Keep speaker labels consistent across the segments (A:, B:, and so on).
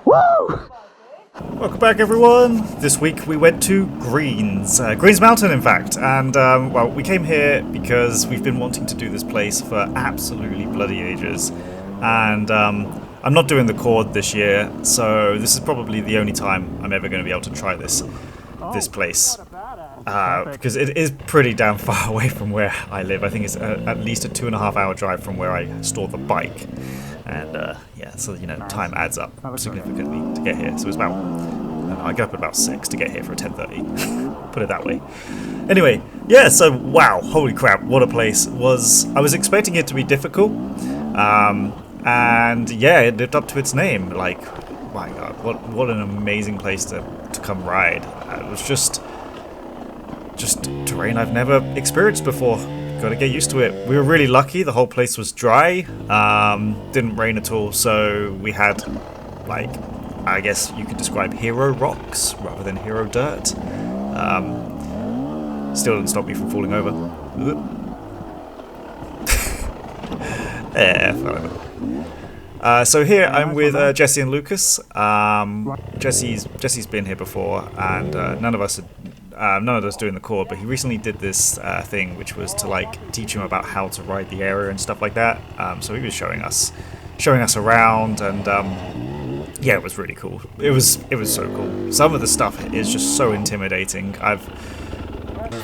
A: Woo!
B: Welcome back, everyone. This week we went to Greens Mountain, in fact, and well, we came here because we've been wanting to do this place for absolutely bloody ages, and I'm not doing the chord this year, so this is probably the only time I'm ever going to be able to try this place, because it is pretty damn far away from where I live. I think it's at least a 2.5 hour drive from where I store the bike. And yeah, so you know, time adds up significantly to get here. So it's about, I get up at about 6 to get here for 10:30. Put it that way. Anyway, yeah. So wow, holy crap, what a place! I was expecting it to be difficult, and yeah, it lived up to its name. Like, my God, what an amazing place to come ride. It was just terrain I've never experienced before. Gotta get used to it. We were really lucky, the whole place was dry, didn't rain at all, so we had, like, I guess you could describe hero rocks rather than hero dirt. Still didn't stop me from falling over. Yeah, fell over. So here I'm with Jesse and Lucas. Jesse's been here before, and none of us doing the chord, but he recently did this thing which was to like teach him about how to ride the area and stuff like that. So he was showing us around, and yeah, it was really cool. It was so cool. Some of the stuff is just so intimidating. I've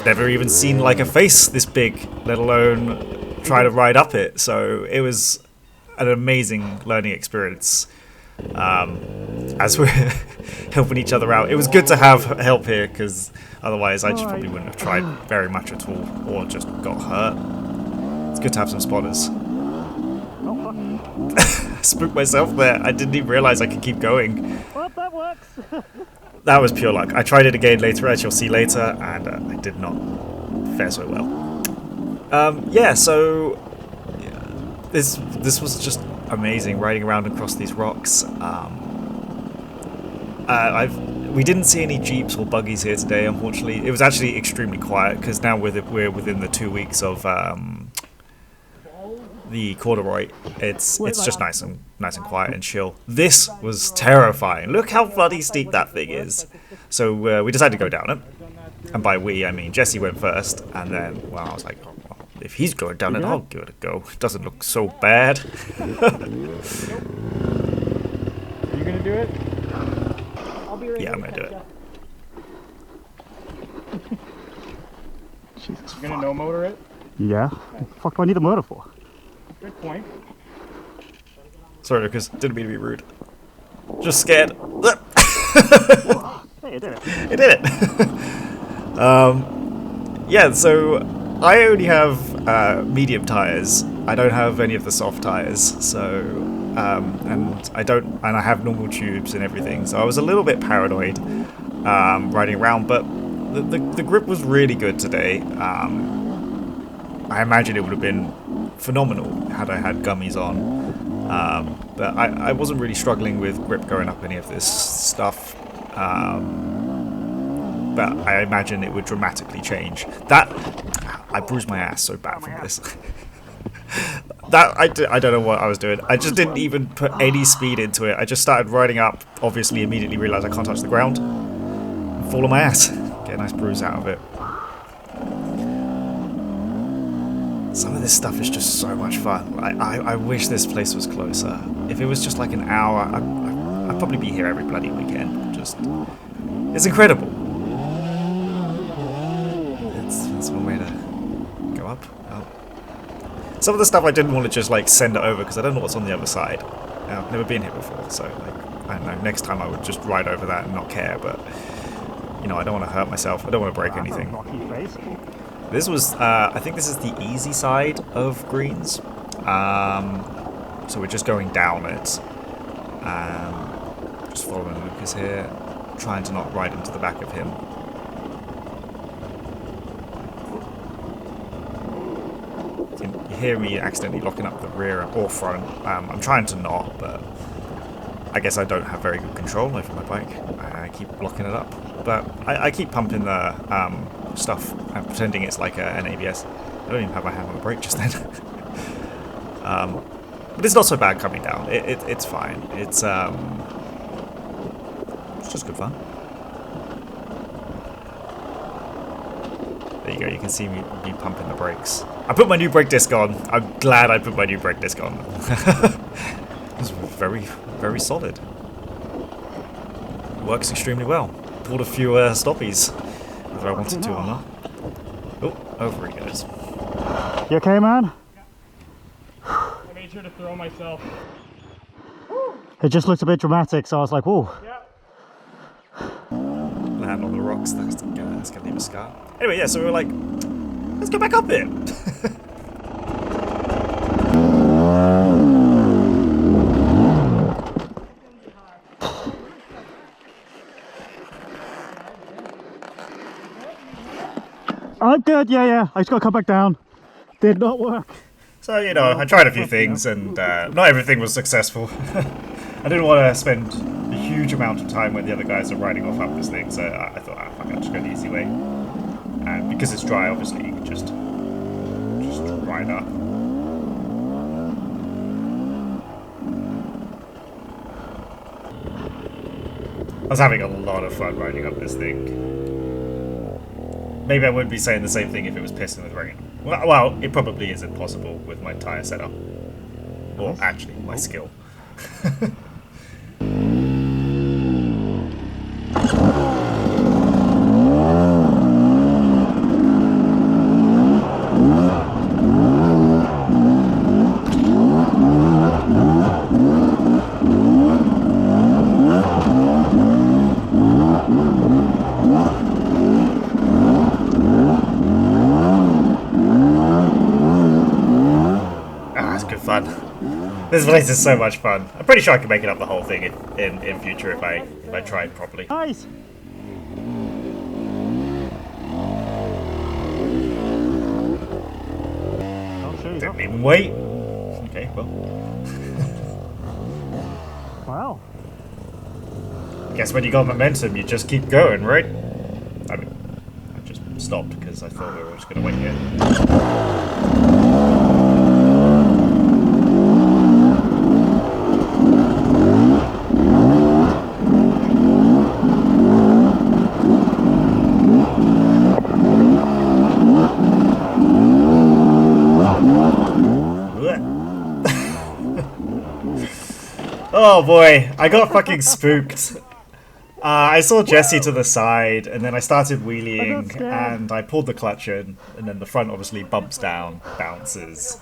B: never even seen like a face this big, let alone try to ride up it. So it was an amazing learning experience. As we're helping each other out, it was good to have help here, because otherwise I just probably wouldn't have tried very much at all, or just got hurt. It's good to have some spotters. I spooked myself there. I didn't even realize I could keep going.
A: Well, that works.
B: That was pure luck. I tried it again later, as you'll see later, and I did not fare so well. Yeah, so this was just amazing, riding around across these rocks. We didn't see any jeeps or buggies here today, unfortunately. It was actually extremely quiet, because now we're within the 2 weeks of the corduroy. It's just nice and quiet and chill. This was terrifying. Look how bloody steep that thing is. So we decided to go down it, and by we I mean Jesse went first, and then I was like, oh, if he's going down it, I'll give it a go. It doesn't look so bad.
A: Are you gonna do it?
B: Yeah, I'm gonna do it.
A: Jesus, you're gonna no motor it?
C: Yeah. What the fuck do I need a motor for?
A: Good point.
B: Sorry, Lucas. Didn't mean to be rude. Just scared.
C: Hey, it did it.
B: It did it. Yeah, so I only have medium tires. I don't have any of the soft tires, so and I have normal tubes and everything. So I was a little bit paranoid riding around, but the grip was really good today. I imagine it would have been phenomenal had I had gummies on, but I wasn't really struggling with grip going up any of this stuff. But I imagine it would dramatically change. I bruised my ass so bad from this. I don't know what I was doing. I just didn't even put any speed into it. I just started riding up, obviously immediately realised I can't touch the ground, and fall on my ass. Get a nice bruise out of it. Some of this stuff is just so much fun. I wish this place was closer. If it was just like an hour, I'd probably be here every bloody weekend. It's incredible. That's one way to go up. Oh. Some of the stuff I didn't want to just like send it over, because I don't know what's on the other side. I've never been here before, so like, I don't know, next time I would just ride over that and not care, but you know, I don't want to hurt myself. I don't want to break anything. This was, I think this is the easy side of Greens. So we're just going down it. Just following Lucas here, trying to not ride into the back of him. You hear me accidentally locking up the rear or front. I'm trying to not, but I guess I don't have very good control over my bike. I keep blocking it up. But I keep pumping the stuff and pretending it's like an ABS. I don't even have my hand on the brake just then. But it's not so bad coming down. It's fine. It's just good fun. There you go, you can see me pumping the brakes. I put my new brake disc on. I'm glad I put my new brake disc on. It's very, very solid. Works extremely well. Pulled a few stoppies, whether I wanted to or not. Oh, over he goes.
C: You okay, man?
A: I made sure to throw myself.
C: It just looked a bit dramatic, so I was like, whoa.
A: Yeah.
B: Land on the rocks, that's gonna leave a scar. Anyway, yeah, so we were like, let's go back up it.
C: I'm good, yeah. I just gotta come back down. Did not work.
B: So, you know, I tried a few things and not everything was successful. I didn't want to spend a huge amount of time when the other guys are riding off up this thing, so I thought, fuck, I'll just go the easy way. And because it's dry, obviously, you can just ride up. I was having a lot of fun riding up this thing. Maybe I wouldn't be saying the same thing if it was pissing with rain. Well, it probably isn't possible with my tyre setup. Or actually, my skill. This place is so much fun. I'm pretty sure I can make it up the whole thing in future if I tried properly.
C: Nice.
B: Didn't even wait. Okay, well.
C: Wow.
B: Guess when you got momentum, you just keep going, right? I mean, I just stopped because I thought we were just going to wait here. Oh boy, I got fucking spooked. I saw Jesse to the side, and then I started wheeling, and I pulled the clutch in, and then the front obviously bumps down, bounces.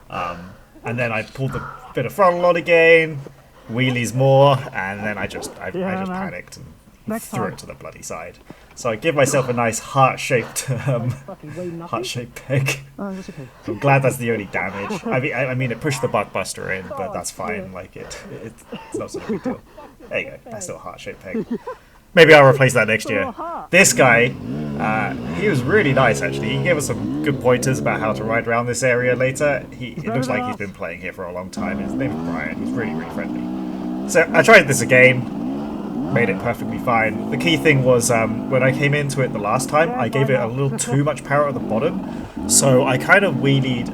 B: And then I pulled the bit of throttle on again, wheelies more, and then I just panicked and threw it to the bloody side. So I give myself a nice heart-shaped peg.
C: Oh, that's okay.
B: I'm glad that's the only damage. I mean, it pushed the buckbuster in, but that's fine. Like it's not such a big deal. There you go. That's still a heart-shaped peg. Maybe I'll replace that next year. This guy, he was really nice actually. He gave us some good pointers about how to ride around this area later. It looks like he's been playing here for a long time. His name is Brian. He's really, really friendly. So I tried this again. Made it perfectly fine. The key thing was when I came into it the last time, I gave it a little too much power at the bottom, so I kind of wheelied,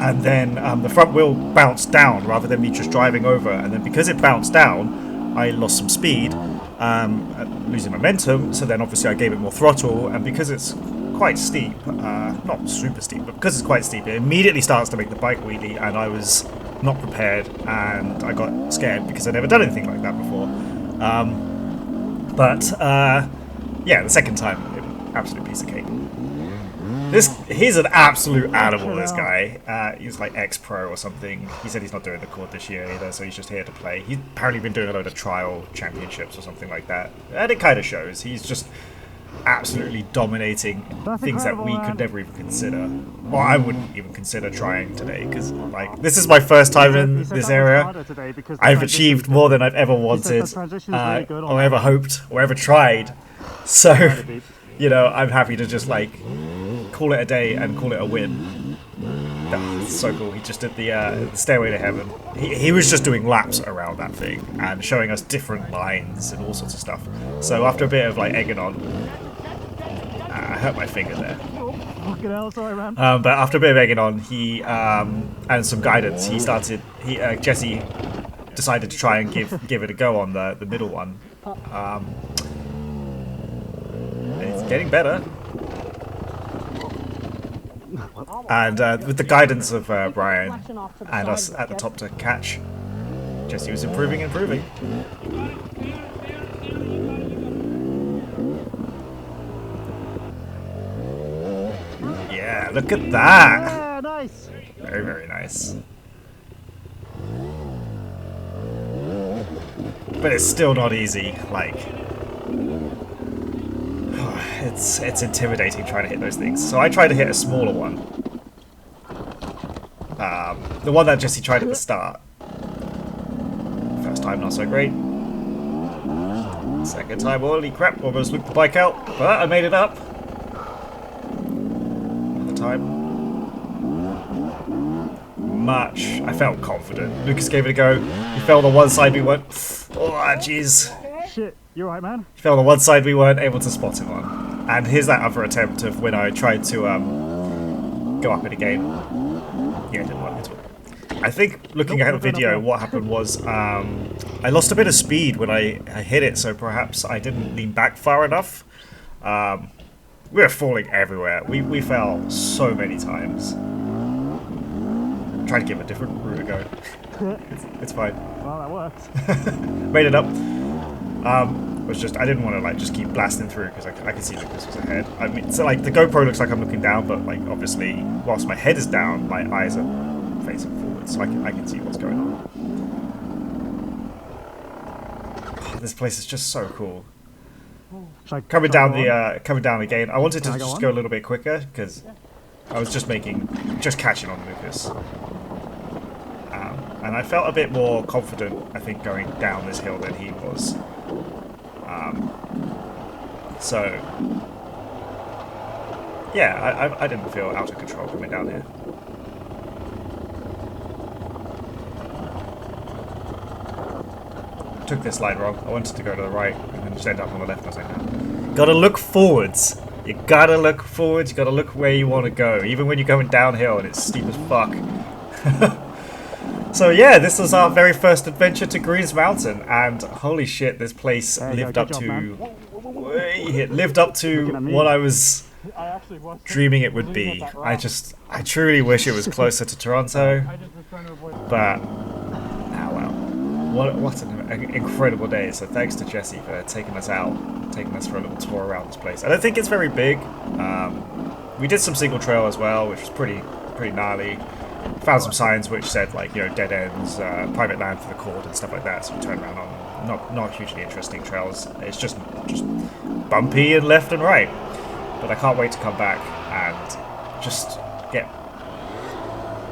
B: and then the front wheel bounced down rather than me just driving over, and then because it bounced down, I lost some speed, losing momentum, so then obviously I gave it more throttle, and because it's quite steep, not super steep, but because it's quite steep, it immediately starts to make the bike wheelie, and I was not prepared, and I got scared because I'd never done anything like that before. Yeah, the second time, absolute piece of cake. He's an absolute animal, this guy. He's like ex-pro or something. He said he's not doing the court this year either, so he's just here to play. He's apparently been doing a load of trial championships or something like that. And it kind of shows. He's just absolutely dominating things that we could never even consider. Well, I wouldn't even consider trying today, because like this is my first time in this area. I've achieved more than I've ever wanted, or ever hoped, or ever tried. So, you know, I'm happy to just like call it a day and call it a win. Oh, it's so cool. He just did the Stairway to Heaven. He was just doing laps around that thing and showing us different lines and all sorts of stuff. So after a bit of like egging on, I hurt my finger there.
C: Fucking hell, sorry, man.
B: But after a bit of egging on, he and some guidance, Jesse decided to try and give it a go on the middle one. It's getting better. And with the guidance of Brian and us at the top to catch, Jesse was improving. Yeah, look at that!
C: Yeah, nice.
B: Very, very nice. But it's still not easy, like... It's intimidating trying to hit those things. So I tried to hit a smaller one. The one that Jesse tried at the start. First time, not so great. Second time, holy crap, almost looped the bike out, but I made it up. Another time. I felt confident. Lucas gave it a go. He fell on the one side we weren't... Oh, jeez.
C: Shit, you alright, man?
B: He fell on the one side we weren't able to spot him on. And here's that other attempt of when I tried to go up it again. Yeah, it didn't work at all. I think, looking at the video, what happened was I lost a bit of speed when I hit it, so perhaps I didn't lean back far enough. We were falling everywhere. We fell so many times. Try to give a different route a go. It's fine.
C: Well, that works.
B: Made it up. It was just I didn't want to like just keep blasting through because I could see Lucas was ahead. I mean, so like the GoPro looks like I'm looking down, but like obviously whilst my head is down, my eyes are facing forward, so I can see what's going on. Oh, this place is just so cool. Coming down again. I wanted to just go a little bit quicker because I was just catching on Lucas. And I felt a bit more confident, I think, going down this hill than he was. So, yeah, I didn't feel out of control coming down here. Took this line wrong. I wanted to go to the right and then just end up on the left. I was like, no. Gotta look forwards. You gotta look forwards. You gotta look where you want to go, even when you're going downhill and it's steep as fuck. So yeah, this was our very first adventure to Greens Mountain, and holy shit, this place lived up to what I was dreaming it would be. I truly wish it was closer to Toronto, but oh well. What an incredible day. So thanks to Jesse for taking us out, taking us for a little tour around this place. I don't think it's very big. We did some single trail as well, which was pretty gnarly. Found some signs which said like, you know, dead ends, private land for the court and stuff like that. So we turned around on not hugely interesting trails. It's just bumpy and left and right. But I can't wait to come back and just get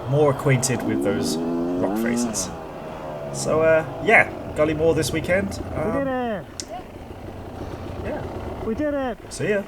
B: more acquainted with those rock faces. So yeah, got any more this weekend?
C: We did it!
B: Yeah.
C: We did it!
B: See ya.